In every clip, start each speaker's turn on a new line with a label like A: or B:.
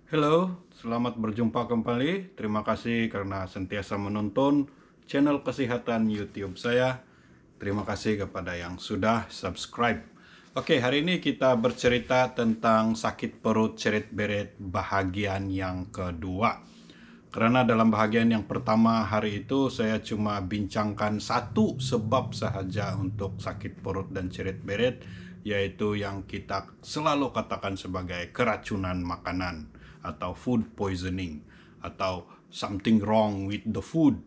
A: Halo, selamat berjumpa kembali. Terima kasih karena sentiasa menonton channel kesehatan YouTube saya. Terima kasih kepada yang sudah subscribe. Oke, hari ini kita bercerita tentang sakit perut ceret-beret bahagian yang kedua. Karena dalam bahagian yang pertama hari itu saya cuma bincangkan satu sebab sahaja untuk sakit perut dan ceret-beret, yaitu yang kita selalu katakan sebagai keracunan makanan atau food poisoning atau something wrong with the food.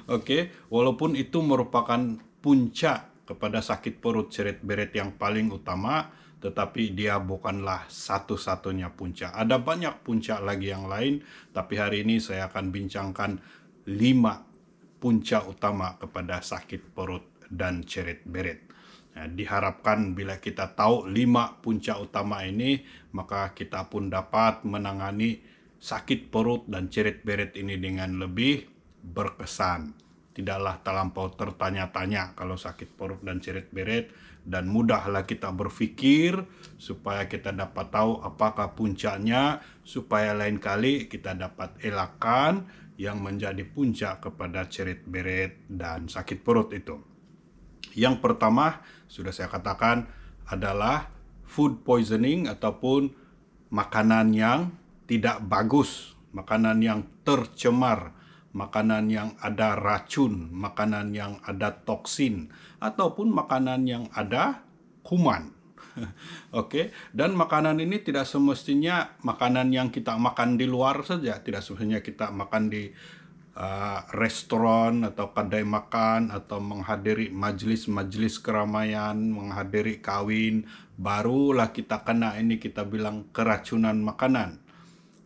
A: Oke, walaupun itu merupakan puncak kepada sakit perut ceret-beret yang paling utama, tetapi dia bukanlah satu-satunya puncak. Ada banyak puncak lagi yang lain, tapi hari ini saya akan bincangkan 5 puncak utama kepada sakit perut dan ceret-beret. Nah, diharapkan bila kita tahu 5 puncak utama ini, maka kita pun dapat menangani sakit perut dan ceret-beret ini dengan lebih berkesan. Tidaklah terlampau tertanya-tanya kalau sakit perut dan ceret-beret, dan mudahlah kita berpikir supaya kita dapat tahu apakah puncaknya, supaya lain kali kita dapat elakkan yang menjadi puncak kepada ceret-beret dan sakit perut itu. Yang pertama, sudah saya katakan, adalah food poisoning ataupun makanan yang tidak bagus, makanan yang tercemar, makanan yang ada racun, makanan yang ada toksin, ataupun makanan yang ada kuman. Oke, dan makanan ini tidak semestinya makanan yang kita makan di luar saja, tidak semestinya kita makan di restoran atau kedai makan atau menghadiri majelis-majelis keramaian, menghadiri kawin, barulah kita kena ini, kita bilang keracunan makanan.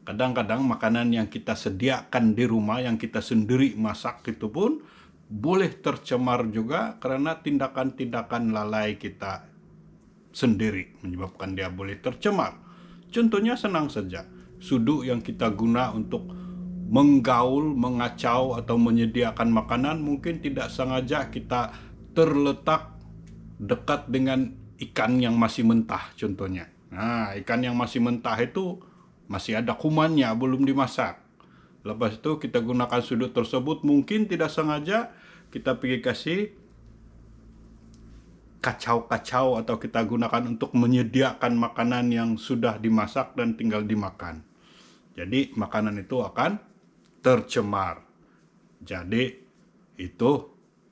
A: Kadang-kadang makanan yang kita sediakan di rumah, yang kita sendiri masak itu pun boleh tercemar juga karena tindakan-tindakan lalai kita sendiri menyebabkan dia boleh tercemar. Contohnya senang saja, suduk yang kita guna untuk menggaul, mengacau atau menyediakan makanan, mungkin tidak sengaja kita terletak dekat dengan ikan yang masih mentah contohnya. Nah, ikan yang masih mentah itu masih ada kumannya, belum dimasak. Lepas itu kita gunakan sudut tersebut, mungkin tidak sengaja kita pergi kasih kacau-kacau atau kita gunakan untuk menyediakan makanan yang sudah dimasak dan tinggal dimakan. Jadi makanan itu akan tercemar. Jadi itu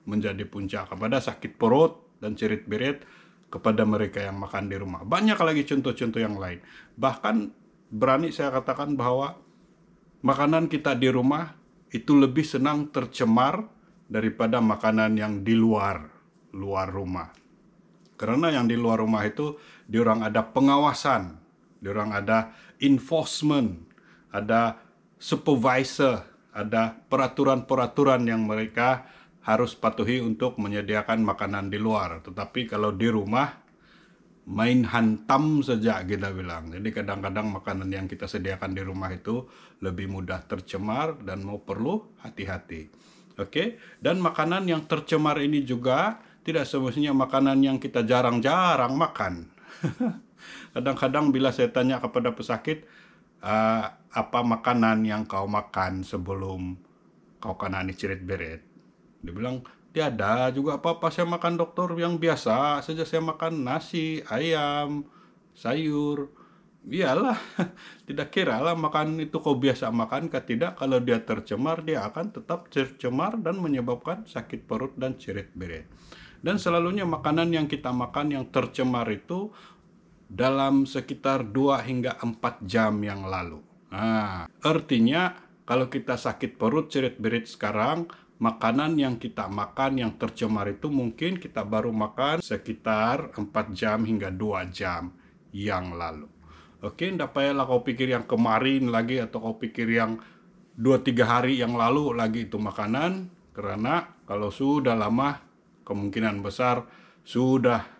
A: menjadi puncak kepada sakit perut dan ceret-beret kepada mereka yang makan di rumah. Banyak lagi contoh-contoh yang lain. Bahkan berani saya katakan bahwa makanan kita di rumah itu lebih senang tercemar daripada makanan yang di luar rumah. Karena yang di luar rumah itu diorang ada pengawasan, diorang ada enforcement, ada supervisor, ada peraturan-peraturan yang mereka harus patuhi untuk menyediakan makanan di luar. Tetapi kalau di rumah, main hantam saja kita bilang. Jadi kadang-kadang makanan yang kita sediakan di rumah itu lebih mudah tercemar dan mau perlu hati-hati. Oke, dan makanan yang tercemar ini juga tidak semestinya makanan yang kita jarang-jarang makan. Kadang-kadang bila saya tanya kepada pesakit, apa makanan yang kau makan sebelum kau kena ceret-beret? Dia bilang, tiada juga apa-apa saya makan dokter, yang biasa saja saya makan nasi, ayam, sayur. Iyalah, tidak kira lah makan itu kau biasa makan, tidak, kalau dia tercemar, dia akan tetap tercemar dan menyebabkan sakit perut dan ceret-beret. Dan selalunya makanan yang kita makan yang tercemar itu dalam sekitar 2 hingga 4 jam yang lalu. Nah, artinya kalau kita sakit perut ceret-beret sekarang, makanan yang kita makan yang tercemar itu mungkin kita baru makan sekitar 4 jam hingga 2 jam yang lalu. Oke, tidak payahlah kau pikir yang kemarin lagi atau kau pikir yang 2-3 hari yang lalu lagi itu makanan, karena kalau sudah lama kemungkinan besar sudah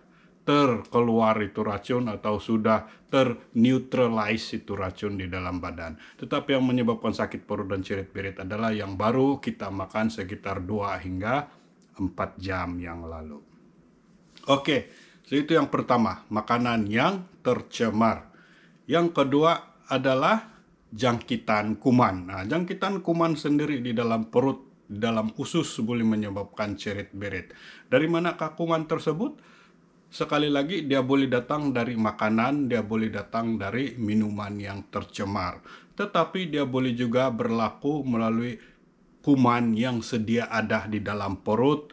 A: terkeluar itu racun atau sudah terneutralize itu racun di dalam badan. Tetapi yang menyebabkan sakit perut dan ceret-beret adalah yang baru kita makan sekitar 2 hingga 4 jam yang lalu. Oke, so itu yang pertama, makanan yang tercemar. Yang kedua adalah jangkitan kuman. Nah, jangkitan kuman sendiri di dalam perut, di dalam usus boleh menyebabkan cerit-berit. Dari manakah kuman tersebut? Sekali lagi, dia boleh datang dari makanan, dia boleh datang dari minuman yang tercemar. Tetapi dia boleh juga berlaku melalui kuman yang sedia ada di dalam perut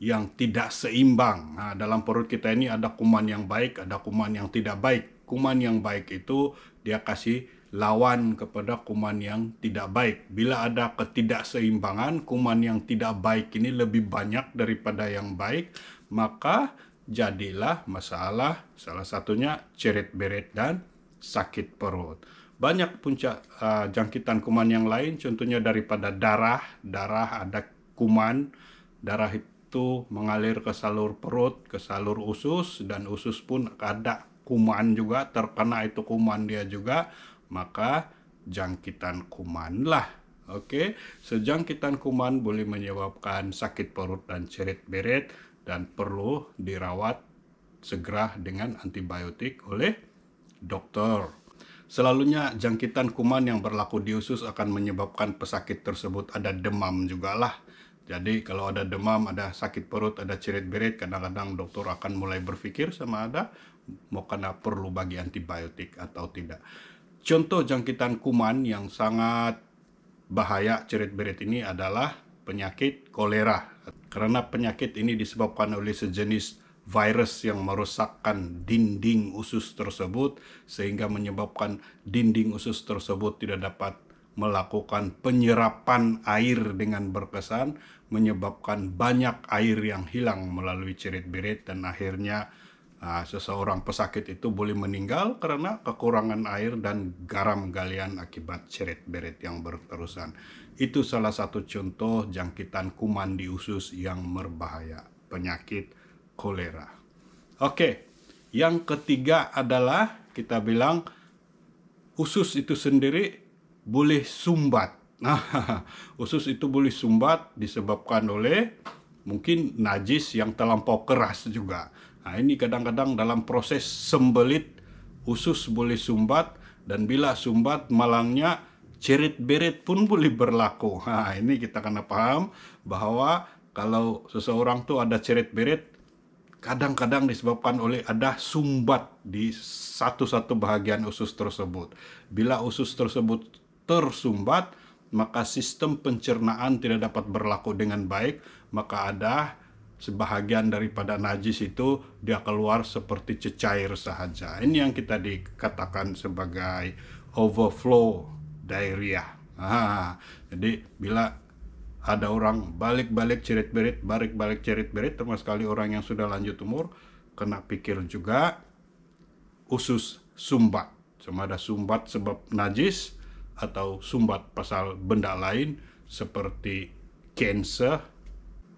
A: yang tidak seimbang. Nah, dalam perut kita ini ada kuman yang baik, ada kuman yang tidak baik. Kuman yang baik itu dia kasih lawan kepada kuman yang tidak baik. Bila ada ketidakseimbangan, kuman yang tidak baik ini lebih banyak daripada yang baik, maka jadilah masalah, salah satunya cerit-berit dan sakit perut. Banyak puncak jangkitan kuman yang lain, contohnya daripada darah. Darah ada kuman, darah itu mengalir ke salur perut, ke salur usus, dan usus pun ada kuman juga, terkena itu kuman dia juga, maka jangkitan kuman lah. Oke, sejangkitan kuman boleh menyebabkan sakit perut dan cerit-berit dan perlu dirawat segera dengan antibiotik oleh dokter. Selalunya jangkitan kuman yang berlaku di usus akan menyebabkan pesakit tersebut ada demam juga lah. Jadi kalau ada demam, ada sakit perut, ada cerit-berit, kadang-kadang dokter akan mulai berpikir sama ada mau kena perlu bagi antibiotik atau tidak. Contoh jangkitan kuman yang sangat bahaya cerit-berit ini adalah penyakit kolera. Karena penyakit ini disebabkan oleh sejenis virus yang merusakkan dinding usus tersebut sehingga menyebabkan dinding usus tersebut tidak dapat melakukan penyerapan air dengan berkesan, menyebabkan banyak air yang hilang melalui cerit-berit dan akhirnya seseorang pesakit itu boleh meninggal karena kekurangan air dan garam galian akibat cerit-berit yang berterusan. Itu salah satu contoh jangkitan kuman di usus yang berbahaya, penyakit kolera. Oke, yang ketiga adalah kita bilang usus itu sendiri boleh sumbat. Nah, usus itu boleh sumbat disebabkan oleh mungkin najis yang terlampau keras juga. Nah, ini kadang-kadang dalam proses sembelit usus boleh sumbat, dan bila sumbat malangnya cerit-berit pun boleh berlaku. Nah, ini kita kena paham bahwa kalau seseorang tuh ada cerit-berit, kadang-kadang disebabkan oleh ada sumbat di satu-satu bahagian usus tersebut. Bila usus tersebut tersumbat, maka sistem pencernaan tidak dapat berlaku dengan baik, maka ada sebahagian daripada najis itu dia keluar seperti cecair sahaja. Ini yang kita dikatakan sebagai overflow diarrhea. Jadi bila ada orang balik-balik cerit-berit, termasuk sekali orang yang sudah lanjut umur, kena pikir juga usus sumbat. Sama ada sumbat sebab najis atau sumbat pasal benda lain seperti kanker.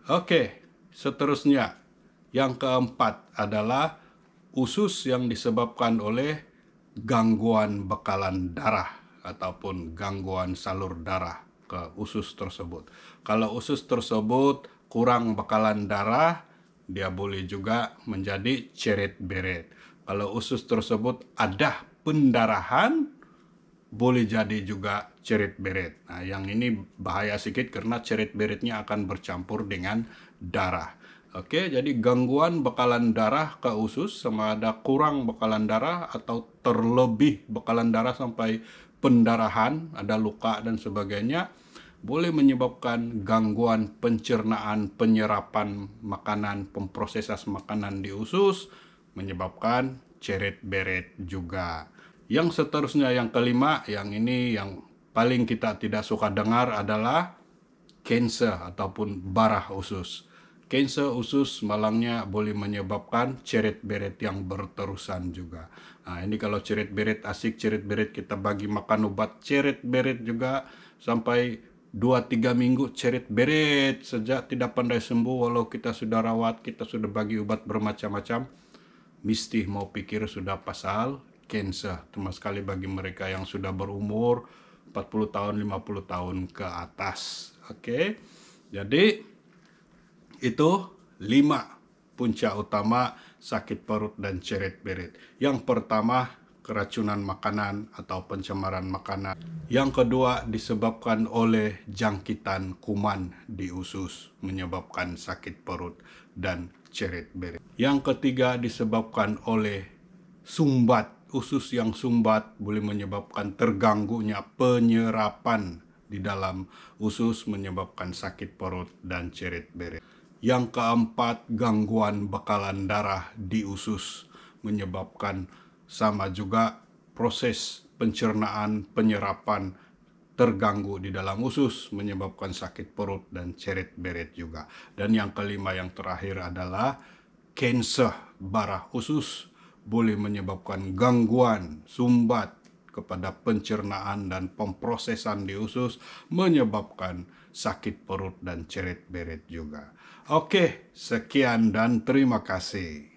A: Oke, seterusnya yang keempat adalah usus yang disebabkan oleh gangguan bekalan darah ataupun gangguan salur darah ke usus tersebut. Kalau usus tersebut kurang bekalan darah, dia boleh juga menjadi cerit-berit. Kalau usus tersebut ada pendarahan, boleh jadi juga cerit-berit. Nah, yang ini bahaya sedikit karena cerit-beritnya akan bercampur dengan darah. Oke, jadi gangguan bekalan darah ke usus, sama ada kurang bekalan darah atau terlebih bekalan darah sampai pendarahan, ada luka dan sebagainya, boleh menyebabkan gangguan pencernaan, penyerapan makanan, pemprosesan makanan di usus, menyebabkan cerit-berit juga. Yang seterusnya, yang kelima, yang ini yang paling kita tidak suka dengar adalah kanker ataupun barah usus. Kanker usus malangnya boleh menyebabkan cerit-berit yang berterusan juga. Nah, ini kalau cerit-berit asik, cerit-berit kita bagi makan obat cerit-berit juga sampai 2-3 minggu cerit-berit sejak tidak pandai sembuh, walau kita sudah rawat, kita sudah bagi obat bermacam-macam, mesti mau pikir sudah pasal kanker, termasuk sekali bagi mereka yang sudah berumur 40 tahun, 50 tahun ke atas. Oke. Jadi itu 5 punca utama sakit perut dan cerit-berit. Yang pertama, keracunan makanan atau pencemaran makanan. Yang kedua, disebabkan oleh jangkitan kuman di usus, menyebabkan sakit perut dan ceret-beret. Yang ketiga, disebabkan oleh sumbat. Usus yang sumbat boleh menyebabkan terganggunya penyerapan di dalam usus, menyebabkan sakit perut dan ceret-beret. Yang keempat, gangguan bekalan darah di usus, menyebabkan sama juga proses pencernaan, penyerapan terganggu di dalam usus, menyebabkan sakit perut dan ceret-beret juga. Dan yang kelima, yang terakhir adalah kanser barah usus, boleh menyebabkan gangguan sumbat kepada pencernaan dan pemprosesan di usus, menyebabkan sakit perut dan ceret-beret juga. Oke, sekian dan terima kasih.